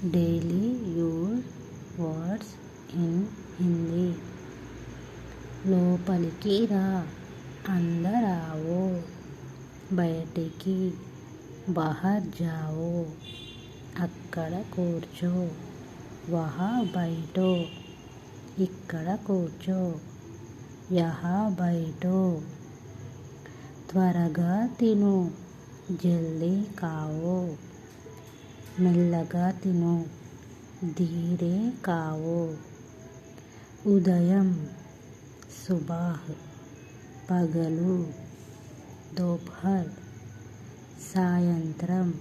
Daily use words in Hindi. లోపలికి రా, అందరావో. బయటికి, బహర్ జావో. అక్కడ కూర్చో, వహా బైఠో. ఇక్కడ కూర్చో, యహా బైఠో. త్వరగా తిను, జల్దీ కావో. మెల్లగా తిను, ధీరే కావో. ఉదయం సుబాహ్, పగలు దోపహర్, సాయంత్రం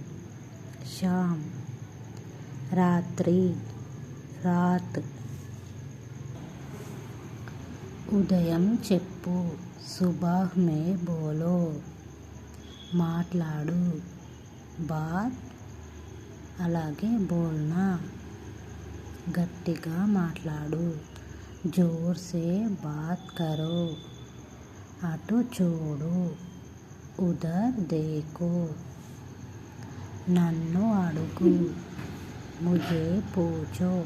శామ్, రాత్రి రాత్. ఉదయం చెప్పు, సుబాహ్ మే బోలో. మాట్లాడు, బాత్ అలాగే బోల్నా. గట్టిగా మాట్లాడు, జోర్ సే బాత్ కరో. అటు చూడు, ఉధర్ దేఖో. నన్ను అడుగు, ముఝే పూఛో.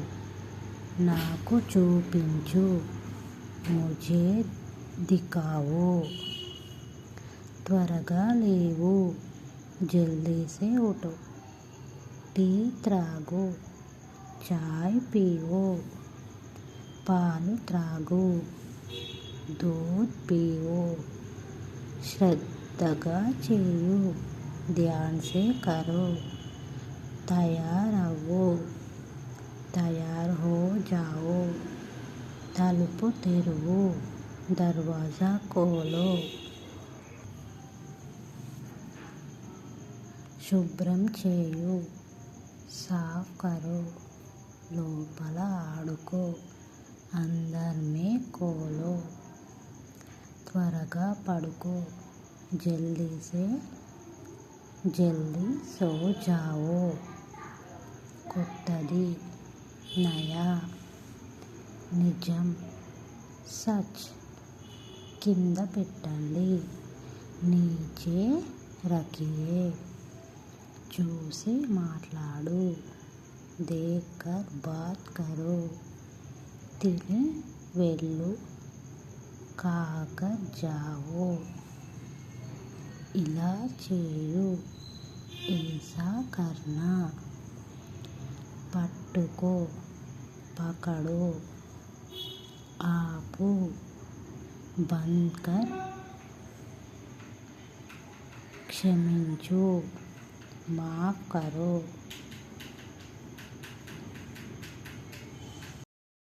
నాకు చూపించు, ముఝే దిఖావో. త్వరగా లేవు, జల్దీ సే ఉఠో. టీ త్రాగు, చాయ్ పీవో. పాలు త్రాగు, దూద్ పీవో. శ్రద్ధగా చేయు, ధ్యాన్ సే కరో. తయార్ అవ్వు, తయార్ హో జావో. తలుపు తెరువు, దర్వాజా ఖోలో. శుభ్రం చేయు, సాఫ్ కరో. లోపల ఆడుకో, అందర్ మే ఖోలో. త్వరగా పడుకో, జల్దీ సే జల్దీ సో జావో. కొత్తది, నయా. నిజం, సచ్. కింద పెట్టండి, నీచే రఖియే. చూసి మాట్లాడు, దేఖ్ కర్ బాత్ కరో. తిని వెళ్ళు, ఖాకర్ జావో. ఇలా చేయు, ఏసా కర్నా. పట్టుకో, పకడో. ఆపు, బంద్ కర్. క్షమించు, మాఫ్ కరో.